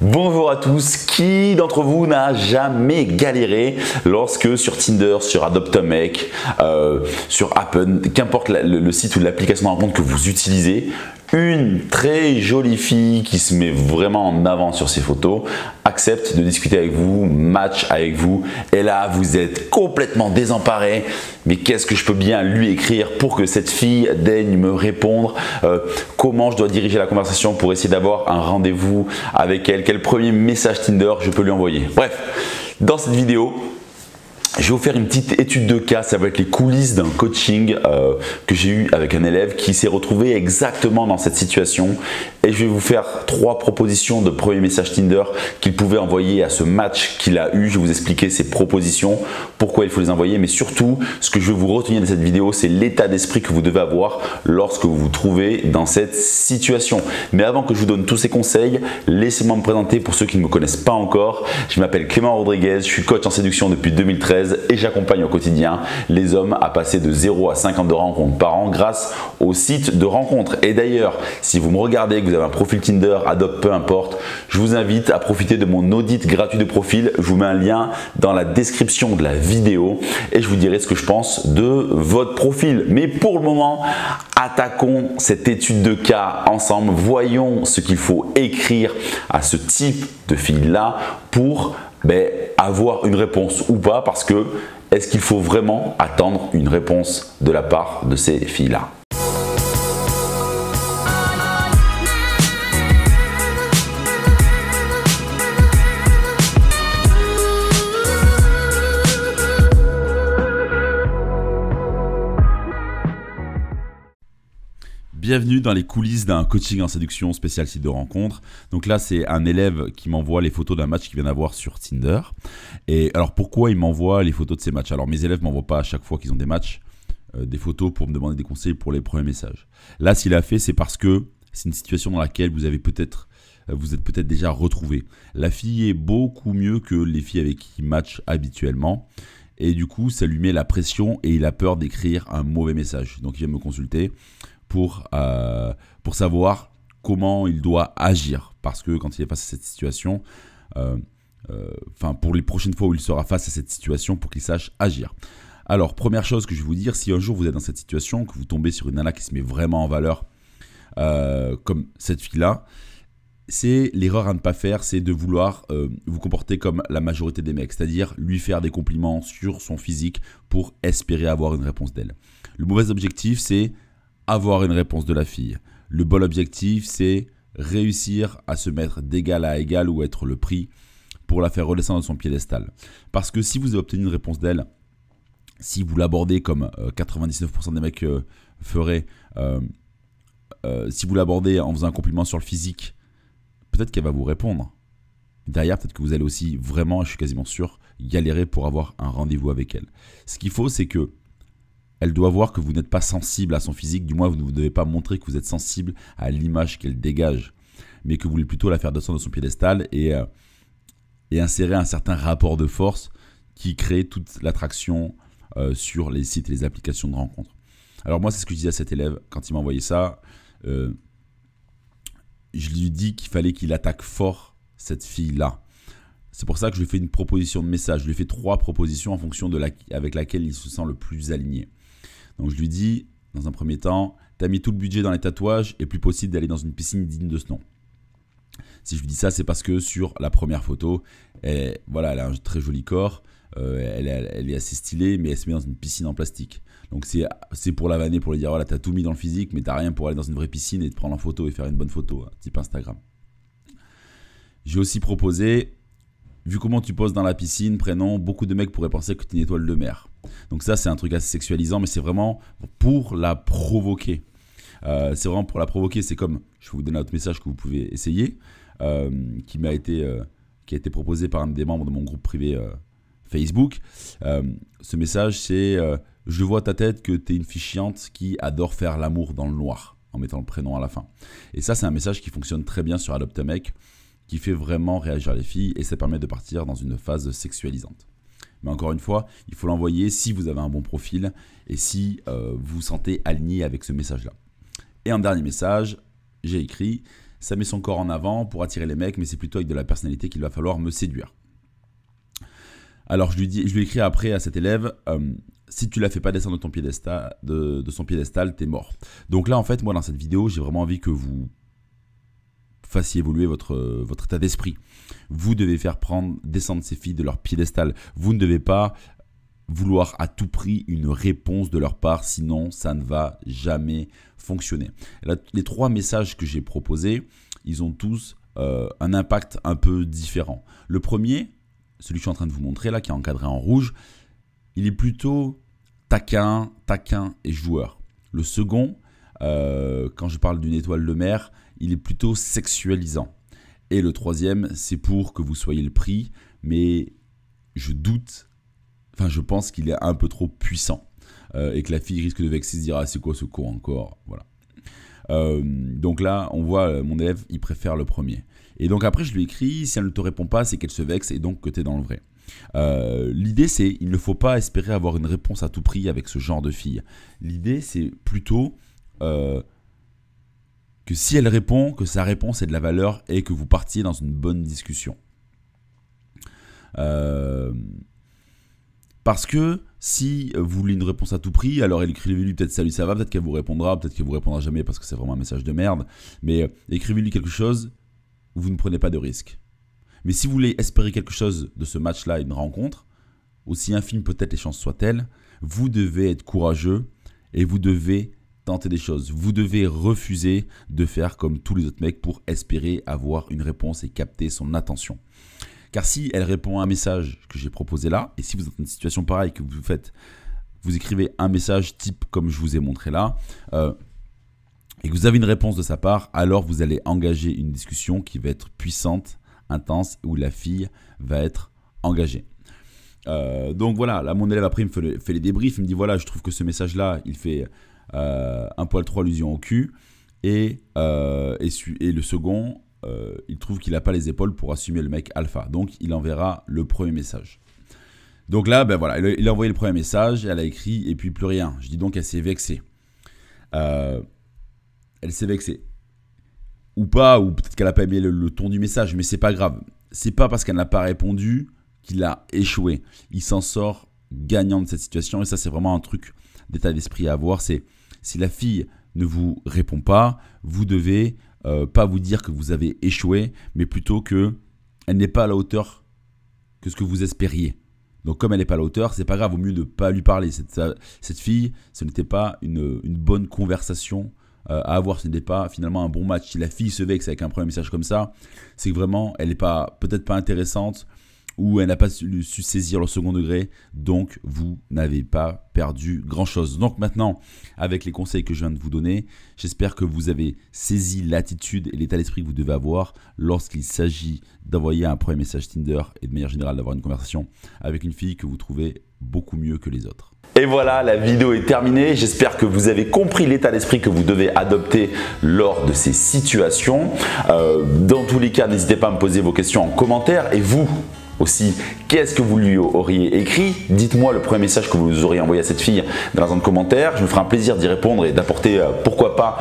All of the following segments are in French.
Bonjour à tous, qui d'entre vous n'a jamais galéré lorsque sur Tinder, sur Adopt a Mec, sur Appen, qu'importe le site ou l'application de rencontre que vous utilisez, une très jolie fille qui se met vraiment en avant sur ses photos accepte de discuter avec vous, match avec vous et là vous êtes complètement désemparé. Mais qu'est-ce que je peux bien lui écrire pour que cette fille daigne me répondre? Comment je dois diriger la conversation pour essayer d'avoir un rendez-vous avec elle? Quel premier message Tinder je peux lui envoyer? Bref, dans cette vidéo, je vais vous faire une petite étude de cas, ça va être les coulisses d'un coaching que j'ai eu avec un élève qui s'est retrouvé exactement dans cette situation et je vais vous faire 3 propositions de premier message Tinder qu'il pouvait envoyer à ce match qu'il a eu. Je vais vous expliquer ces propositions, pourquoi il faut les envoyer, mais surtout ce que je veux vous retenir de cette vidéo, c'est l'état d'esprit que vous devez avoir lorsque vous vous trouvez dans cette situation. Mais avant que je vous donne tous ces conseils, laissez-moi me présenter pour ceux qui ne me connaissent pas encore. Je m'appelle Clément Rodriguez, je suis coach en séduction depuis 2013 et j'accompagne au quotidien les hommes à passer de 0 à 50 de rencontres par an grâce au site de rencontres. Et d'ailleurs, si vous me regardez, que vous avez un profil Tinder, Adopt, peu importe, je vous invite à profiter de mon audit gratuit de profil. Je vous mets un lien dans la description de la vidéo et je vous dirai ce que je pense de votre profil. Mais pour le moment, attaquons cette étude de cas ensemble. Voyons ce qu'il faut écrire à ce type de fille-là pour avoir une réponse ou pas, parce que est-ce qu'il faut vraiment attendre une réponse de la part de ces filles-là? Bienvenue dans les coulisses d'un coaching en séduction spécial site de rencontre. Donc là, c'est un élève qui m'envoie les photos d'un match qu'il vient d'avoir sur Tinder. Et alors, pourquoi il m'envoie les photos de ces matchs? Alors, mes élèves ne m'envoient pas à chaque fois qu'ils ont des matchs, des photos pour me demander des conseils pour les premiers messages. Là, s'il a fait, c'est parce que c'est une situation dans laquelle vous êtes peut-être déjà retrouvé. La fille est beaucoup mieux que les filles avec qui il match habituellement. Et du coup, ça lui met la pression et il a peur d'écrire un mauvais message. Donc, il vient me consulter pour savoir comment il doit agir. Parce que quand il est face à cette situation, pour les prochaines fois où il sera face à cette situation, pour qu'il sache agir. Alors, première chose que je vais vous dire, si un jour vous êtes dans cette situation, que vous tombez sur une nana qui se met vraiment en valeur, comme cette fille-là, c'est l'erreur à ne pas faire, c'est de vouloir vous comporter comme la majorité des mecs, c'est-à-dire lui faire des compliments sur son physique pour espérer avoir une réponse d'elle. Le mauvais objectif, c'est avoir une réponse de la fille. Le bon objectif, c'est réussir à se mettre d'égal à égal ou être le prix pour la faire redescendre de son piédestal. Parce que si vous avez obtenu une réponse d'elle, si vous l'abordez comme 99% des mecs feraient, si vous l'abordez en faisant un compliment sur le physique, peut-être qu'elle va vous répondre. Derrière, peut-être que vous allez aussi vraiment, je suis quasiment sûr, galérer pour avoir un rendez-vous avec elle. Ce qu'il faut, c'est que elle doit voir que vous n'êtes pas sensible à son physique, du moins vous ne devez pas montrer que vous êtes sensible à l'image qu'elle dégage, mais que vous voulez plutôt la faire descendre de son piédestal et insérer un certain rapport de force qui crée toute l'attraction sur les sites et les applications de rencontres. Alors moi, c'est ce que je disais à cet élève quand il m'a envoyé ça. Je lui dis qu'il fallait qu'il attaque fort cette fille-là. C'est pour ça que je lui ai fait une proposition de message. Je lui ai fait 3 propositions en fonction avec laquelle il se sent le plus aligné. Donc je lui dis, dans un premier temps, tu as mis tout le budget dans les tatouages et plus possible d'aller dans une piscine digne de ce nom. Si je lui dis ça, c'est parce que sur la première photo, elle a un très joli corps, elle est assez stylée, mais elle se met dans une piscine en plastique. Donc c'est pour la vanner, pour lui dire, voilà, tu as tout mis dans le physique, mais tu n'as rien pour aller dans une vraie piscine et te prendre en photo et faire une bonne photo, type Instagram. J'ai aussi proposé, vu comment tu poses dans la piscine, prénom, beaucoup de mecs pourraient penser que tu es une étoile de mer. Donc ça, c'est un truc assez sexualisant, mais c'est vraiment pour la provoquer. C'est comme, je vais vous donner un autre message que vous pouvez essayer, qui a été proposé par un des membres de mon groupe privé Facebook. Ce message, c'est je vois ta tête que tu es une fille chiante qui adore faire l'amour dans le noir, en mettant le prénom à la fin. Et ça, c'est un message qui fonctionne très bien sur Adopt a Mec, qui fait vraiment réagir les filles et ça permet de partir dans une phase sexualisante. Mais encore une fois, il faut l'envoyer si vous avez un bon profil et si vous vous sentez aligné avec ce message-là. Et en dernier message, j'ai écrit ça met son corps en avant pour attirer les mecs, mais c'est plutôt avec de la personnalité qu'il va falloir me séduire. Alors je lui ai écrit après à cet élève, si tu la fais pas descendre de ton piédestal, de son piédestal, t'es mort. Donc là en fait, moi dans cette vidéo, j'ai vraiment envie que vous fassiez évoluer votre état d'esprit. Vous devez faire descendre ces filles de leur piédestal. Vous ne devez pas vouloir à tout prix une réponse de leur part, sinon ça ne va jamais fonctionner. Là, les 3 messages que j'ai proposés, ils ont tous un impact un peu différent. Le premier, celui que je suis en train de vous montrer là, qui est encadré en rouge, il est plutôt taquin et joueur. Le second, quand je parle d'une étoile de mer, il est plutôt sexualisant. Et le troisième, c'est pour que vous soyez le prix, mais je pense qu'il est un peu trop puissant et que la fille risque de vexer, se dire ah c'est quoi ce con encore, voilà. Donc là, on voit mon élève, il préfère le premier. Et donc après, je lui écris, si elle ne te répond pas, c'est qu'elle se vexe et donc que tu es dans le vrai. L'idée, c'est il ne faut pas espérer avoir une réponse à tout prix avec ce genre de fille. L'idée, c'est plutôt que si elle répond, que sa réponse ait de la valeur et que vous partiez dans une bonne discussion. Parce que si vous voulez une réponse à tout prix, alors écrivez-lui peut-être salut ça va, peut-être qu'elle vous répondra, peut-être qu'elle vous répondra jamais parce que c'est vraiment un message de merde. Mais écrivez-lui quelque chose, vous ne prenez pas de risque. Mais si vous voulez espérer quelque chose de ce match-là, une rencontre, aussi infime peut-être les chances soient-elles, vous devez être courageux et vous devez tenter des choses. Vous devez refuser de faire comme tous les autres mecs pour espérer avoir une réponse et capter son attention. Car si elle répond à un message que j'ai proposé là, et si vous êtes dans une situation pareille, que vous écrivez un message type comme je vous ai montré là, et que vous avez une réponse de sa part, alors vous allez engager une discussion qui va être puissante, intense, où la fille va être engagée. Donc voilà, là mon élève après il me fait les débriefs, il me dit voilà, je trouve que ce message là, il fait un poil trop allusion au cul, et le second, il trouve qu'il n'a pas les épaules pour assumer le mec alpha. Donc, il enverra le premier message. Donc là, ben voilà, il a envoyé le premier message, elle a écrit, et puis plus rien. Je dis donc, elle s'est vexée. Elle s'est vexée. Ou pas, ou peut-être qu'elle n'a pas aimé le ton du message, mais c'est pas grave. C'est pas parce qu'elle n'a pas répondu qu'il a échoué. Il s'en sort gagnant de cette situation, et ça, c'est vraiment un truc d'état d'esprit à avoir. C'est si la fille ne vous répond pas, vous devez pas vous dire que vous avez échoué, mais plutôt qu'elle n'est pas à la hauteur que ce que vous espériez. Donc comme elle n'est pas à la hauteur, c'est pas grave, au mieux de ne pas lui parler. Cette fille, ce n'était pas une bonne conversation à avoir, ce n'était pas finalement un bon match. Si la fille se vexe avec un premier message comme ça, c'est que vraiment, elle n'est peut-être pas intéressante, ou elle n'a pas su saisir le second degré, donc vous n'avez pas perdu grand-chose. Donc maintenant, avec les conseils que je viens de vous donner, j'espère que vous avez saisi l'attitude et l'état d'esprit que vous devez avoir lorsqu'il s'agit d'envoyer un premier message Tinder et de manière générale d'avoir une conversation avec une fille que vous trouvez beaucoup mieux que les autres. Et voilà, la vidéo est terminée. J'espère que vous avez compris l'état d'esprit que vous devez adopter lors de ces situations. Dans tous les cas, n'hésitez pas à me poser vos questions en commentaire. Et vous aussi, qu'est-ce que vous lui auriez écrit? Dites-moi le premier message que vous auriez envoyé à cette fille dans la zone de commentaires. Je me ferai un plaisir d'y répondre et d'apporter, pourquoi pas,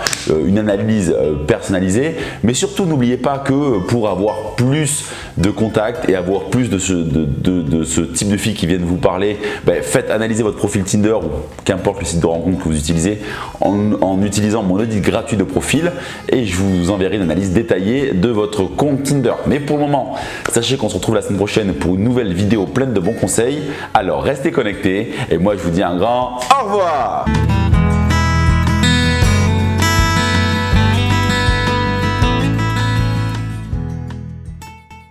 une analyse personnalisée. Mais surtout, n'oubliez pas que pour avoir plus de contacts et avoir plus de ce type de filles qui viennent vous parler, faites analyser votre profil Tinder ou qu'importe le site de rencontre que vous utilisez en utilisant mon audit gratuit de profil, et je vous enverrai une analyse détaillée de votre compte Tinder. Mais pour le moment, sachez qu'on se retrouve la semaine prochaine pour une nouvelle vidéo pleine de bons conseils. Alors restez connectés et moi je vous dis un grand au revoir.